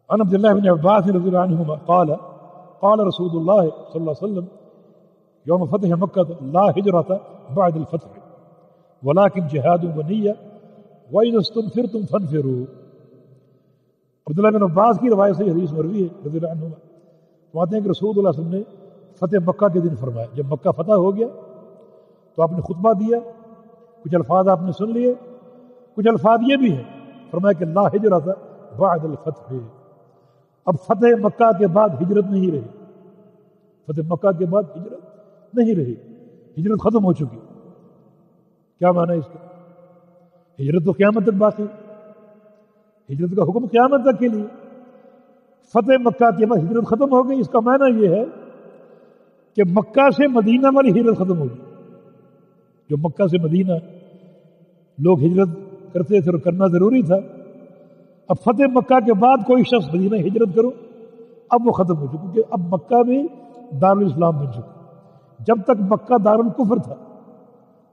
عن عبد الله بن عباس رضي الله عنهما قال قال رسول الله صلى الله عليه وسلم يوم فتح مكة لا هجرة بعد الفتح ولكن جهاد ونية وإذا استنفرتم فانفروا. عبداللہ بن عباس کی روایت سے یہ حدیث مروی ہے رضی اللہ عنہما. فرماتے ہیں کہ رسول اللہ صلی اللہ علیہ وسلم نے فتح مکہ کے دن فرمایا، جب مکہ فتح ہو گیا تو آپ نے خطبہ دیا، کچھ الفاظ آپ نے سن لیے، کچھ الفاظ یہ بھی ہیں فرمایا کہ لا ہجرت بعد الفتح. اب فتح مکہ کے بعد ہجرت نہیں رہی، فتح مکہ کے بعد ہجرت نہیں رہی، ہجرت ختم ہو چکی. کیا معنی ہے اس کا؟ ہجرت تو قیامت تک باقی، ہجرت کا حکم قیامت تک کے لیے. فتح مکہ کے بعد ہجرت ختم ہو گئی، اس کا معنی یہ ہے کہ مکہ سے مدینہ والی ہجرت ختم ہوگی. جو مکہ سے مدینہ لوگ ہجرت کرتے تھے اور کرنا ضروری تھا، اب فتح مکہ کے بعد کوئی شخص مدینہ ہجرت کرو اب وہ ختم ہو چکی، کیونکہ اب مکہ بھی دارالاسلام بن چکا. جب تک مکہ دارالکفر تھا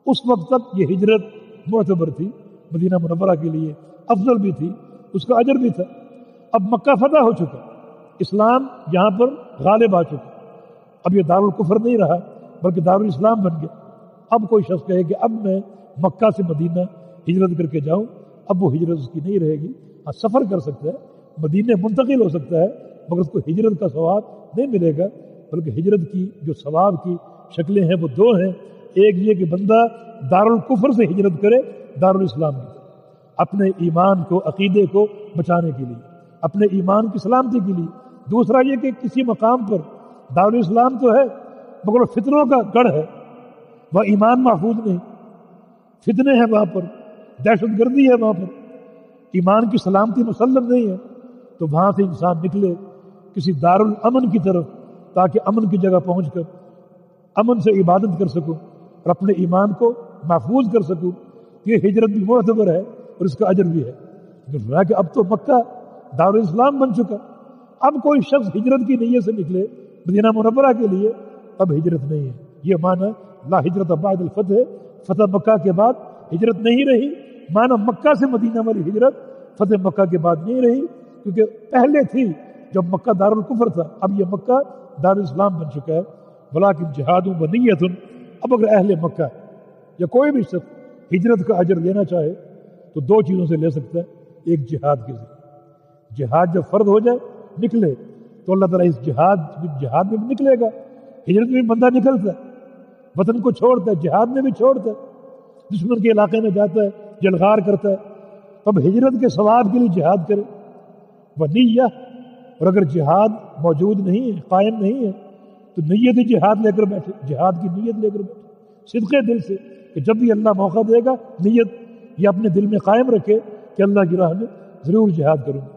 اس وقت تک یہ ہجرت معتبر تھی، مدینہ منورہ کے لیے افضل بھی تھی، اس کا اجر بھی تھا. اب مکہ فتح ہو چکا، اسلام یہاں پر غالب آ چکا، اب یہ دارالکفر نہیں رہا بلکہ دارالاسلام بن گیا. اب کوئی شخص کہے کہ اب میں مکہ سے مدینہ ہجرت کر کے جاؤں، اب وہ ہجرت اس کی نہیں رہے گی. ہاں سفر کر سکتا ہے، مدینہ منتقل ہو سکتا ہے، مگر اس کو ہجرت کا ثواب نہیں ملے گا. بلکہ ہجرت کی جو ثواب کی شکلیں ہیں وہ دو ہیں. ایک یہ کہ بندہ دارالکفر سے ہجرت کرے دارالاسلام کی، اپنے ایمان کو، عقیدے کو بچانے کے لیے، اپنے ایمان کی سلامتی کے لیے. دوسرا یہ کہ کسی مقام پر دارالاسلام تو ہے مگر فتنوں کا گڑھ ہے، وہ ایمان محفوظ نہیں، فتنے ہیں وہاں پر، دہشت گردی ہے وہاں پر، ایمان کی سلامتی مسلم نہیں ہے. تو وہاں سے انسان نکلے کسی دارالامن کی طرف تاکہ امن کی جگہ پہنچ کر امن سے عبادت کر سکوں اور اپنے ایمان کو محفوظ کر سکوں. یہ ہجرت بھی معتبر ہے اور اس کا اجر بھی ہے. کہ اب تو مکہ دارالاسلام بن چکا، اب کوئی شخص ہجرت کی نیت سے نکلے مدینہ منورہ کے لیے اب ہجرت نہیں ہے. یہ معنی لا ہجرت بعد الفتح، فتح مکہ کے بعد ہجرت نہیں رہی. معنی مکہ سے مدینہ والی ہجرت فتح مکہ کے بعد نہیں رہی، کیونکہ پہلے تھی جب مکہ دارالکفر تھا، اب یہ مکہ دارالاسلام بن چکا ہے. ولیکن جہاد و نیت. اب اگر اہل مکہ یا کوئی بھی شخص ہجرت کا اجر لینا چاہے تو دو چیزوں سے لے سکتا ہے. ایک جہاد کے ذریعے، جہاد جب فرض ہو جائے نکلے تو اللہ تعالیٰ اس جہاد میں بھی نکلے گا. ہجرت میں بھی بندہ نکلتا ہے، وطن کو چھوڑتا ہے، جہاد میں بھی چھوڑتا ہے، دشمن کے علاقے میں جاتا ہے، جلغار کرتا ہے. تب ہجرت کے ثواب کے لیے جہاد کرے. ونیہ، اور اگر جہاد موجود نہیں ہے، قائم نہیں ہے تو نیت جہاد لے کر بیٹھے، جہاد کی نیت لے کر بیٹھے صدقے دل سے کہ جب بھی اللہ موقع دے گا نیت یہ اپنے دل میں قائم رکھے کہ اللہ کی راہ میں ضرور جہاد کروں گا.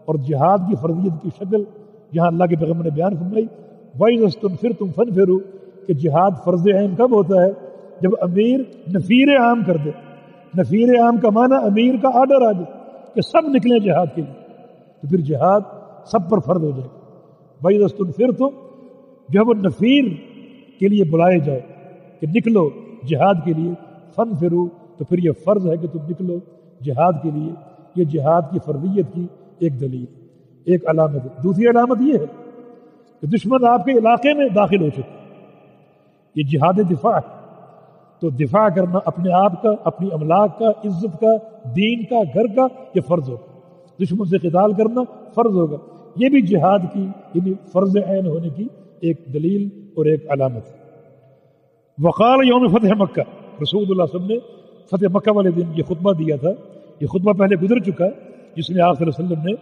اور جہاد کی فرضیت کی شکل یہاں اللہ کے پیغمبر نے بیان فرمائی، وَإِذَا اسْتُنْفِرْتُمْ فَانْفِرُوا، کہ جہاد فرض عین کب ہوتا ہے؟ جب امیر نفیر عام کر دے. نفیر عام کا معنی امیر کا آرڈر آ جائے کہ سب نکلیں جہاد کے لیے، تو پھر جہاد سب پر فرض ہو جائے گا. وَإِذَا اسْتُنْفِرْتُمْ، جب وہ نفیر کے لیے بلائے جائے کہ نکلو جہاد کے لیے، فَانْفِرُوا، تو پھر یہ فرض ہے کہ تم نکلو جہاد کے لیے. یہ جہاد کی فرضیت کی ایک دلیل، ایک علامت ہے. دوسری علامت یہ ہے کہ دشمن آپ کے علاقے میں داخل ہو چکا، یہ جہاد دفاع ہے. تو دفاع کرنا اپنے آپ کا، اپنی املاک کا، عزت کا، دین کا، گھر کا، یہ فرض ہوگا. دشمن سے قتال کرنا فرض ہوگا. یہ بھی جہاد کی یعنی فرض عین ہونے کی ایک دلیل اور ایک علامت ہے. وقال یوم فتح مکہ، رسول اللہ صلی اللہ علیہ وسلم نے فتح مکہ والے دن یہ خطبہ دیا تھا. یہ خطبہ پہلے گزر چکا ہے جس میں آپ صلی اللہ علیہ وسلم نے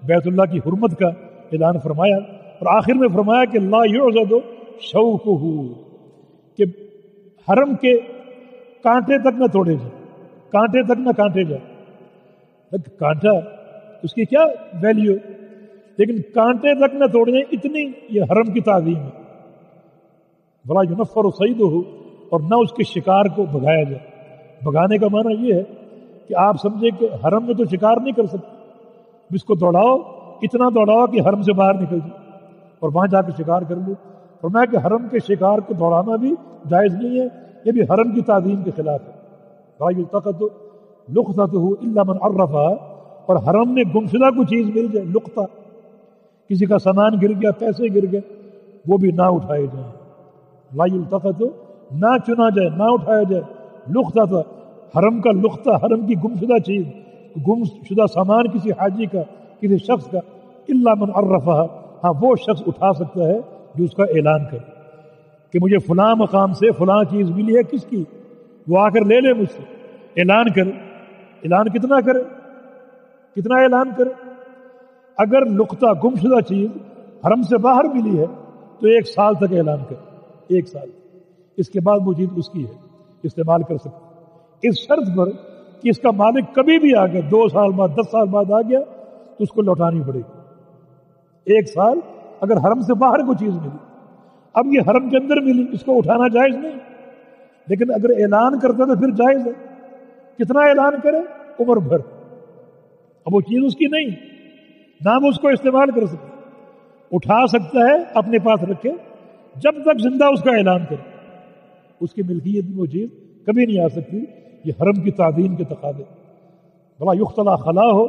بیت اللہ کی حرمت کا اعلان فرمایا اور آخر میں فرمایا کہ لا یعضد شوکہ، کہ حرم کے کانٹے تک نہ توڑے جائے، کانٹے تک نہ کانٹے جائے. کانٹا اس کی کیا ویلیو، لیکن کانٹے تک نہ توڑنے اتنی یہ حرم کی تعظیم ہے. ولا ینفر صیدہ، اور نہ اس کے شکار کو بھگایا جائے. بھگانے کا معنی یہ ہے کہ آپ سمجھے کہ حرم میں تو شکار نہیں کر سکتے، اس کو دوڑاؤ، اتنا دوڑاؤ کہ حرم سے باہر نکل جائے اور وہاں جا کے شکار کر لو. فرمایا کہ حرم کے شکار کو دوڑانا بھی جائز نہیں ہے، یہ بھی حرم کی تعظیم کے خلاف ہے. لا یلتقط لقطتہ الا من عرفها، اور حرم میں گمشدہ کوئی چیز مل جائے، لقطہ کسی کا سامان گر گیا، پیسے گر گئے، وہ بھی نہ اٹھائے جائیں. لا یلتفت، نہ چنا جائے، نہ اٹھایا جائے. لقطہ، حرم کا لقطہ، حرم کی گم شدہ چیز، گم شدہ سامان کسی حاجی کا، کسی شخص کا، الا من عرفہا، ہاں وہ شخص اٹھا سکتا ہے جو اس کا اعلان کرے کہ مجھے فلاں مقام سے فلاں چیز ملی ہے. کس کی؟ وہ آ کر لے لے مجھ سے، اعلان کرے. اعلان کتنا کرے؟ کتنا اعلان کرے؟ اگر لقطہ گم شدہ چیز حرم سے باہر ملی ہے تو 1 سال تک اعلان کرے. 1 سال، اس کے بعد وہ چیز اس کی ہے، استعمال کر سکتے. اس شرط پر کہ اس کا مالک کبھی بھی آ گیا، 2 سال بعد، 10 سال بعد آ گیا تو اس کو لوٹانی پڑے گی. 1 سال اگر حرم سے باہر کوئی چیز ملی. اب یہ حرم کے اندر ملی، اس کو اٹھانا جائز نہیں، لیکن اگر اعلان کرتا تو پھر جائز ہے. کتنا اعلان کرے؟ عمر بھر. اب وہ چیز اس کی نہیں، نہ وہ اس کو استعمال کر سکتا. اٹھا سکتا ہے، اپنے پاس رکھے جب تک زندہ اس کا اعلان کرے. اس کی ملکیت میں وہ چیز کبھی نہیں آ سکتی. یہ حرم کی تعظیم کے تقاضے. بلا یختلا خلا ہو،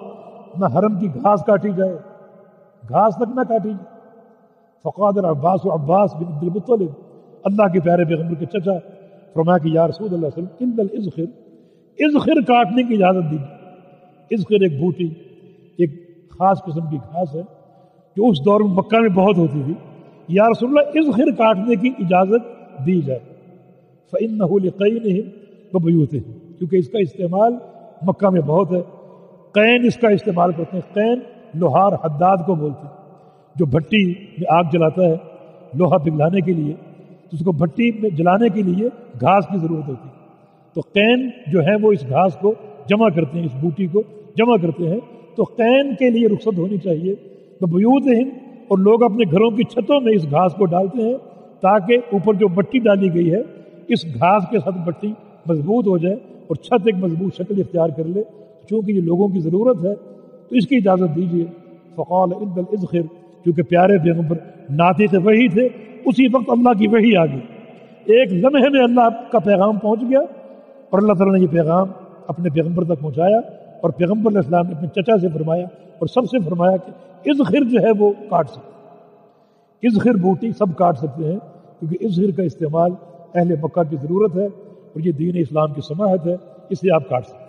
نہ حرم کی گھاس کاٹی جائے، گھاس تک نہ کاٹی جائے. فقال العباس، عباس بن عبد المطلب، اللہ کے پیارے پیغمبر کے چچا، فرمایا کہ یا رسول اللہ صلی اللہ علیہ وسلم، الا الازخر، ازخر کاٹنے کی اجازت دیجیے. ازخر ایک بوٹی، ایک خاص قسم کی گھاس ہے جو اس دور میں مکہ میں بہت ہوتی تھی. یا رسول اللہ ازخر کاٹنے کی اجازت دی جائے. فإنه لقینہم وبیوتہم، کیونکہ اس کا استعمال مکہ میں بہت ہے. قین اس کا استعمال کرتے ہیں. قین لوہار حداد کو بولتے ہیں، جو بھٹی میں آگ جلاتا ہے لوہا پگھلانے کے لیے، تو اس کو بھٹی میں جلانے کے لیے گھاس کی ضرورت ہوتی ہے. تو قین جو ہے وہ اس گھاس کو جمع کرتے ہیں، اس بوٹی کو جمع کرتے ہیں. تو قین کے لیے رخصت ہونی چاہیے. تو بیوتہم، اور لوگ اپنے گھروں کی چھتوں میں اس گھاس کو ڈالتے ہیں تاکہ اوپر جو مٹی ڈالی گئی ہے اس گھاس کے ساتھ مٹی مضبوط ہو جائے اور چھت ایک مضبوط شکل اختیار کر لے. چونکہ یہ لوگوں کی ضرورت ہے تو اس کی اجازت دیجیے. فقال ان الازخر، کیونکہ پیارے پیغمبر ناطق وحی تھے، اسی وقت اللہ کی وحی آ گئی. ایک لمحے میں اللہ کا پیغام پہنچ گیا اور اللہ تعالیٰ نے یہ پیغام اپنے پیغمبر تک پہنچایا. اور پیغمبر علیہ السلام نے اپنے چچا سے فرمایا اور سب سے فرمایا کہ ازخر جو ہے وہ کاٹ سکتے. ازخر بوٹی سب کاٹ سکتے ہیں، کیونکہ ازخر کا استعمال اہل مکہ کی ضرورت ہے اور یہ دین اسلام کی سماحت ہے، اسے آپ کاٹ سکتے ہیں.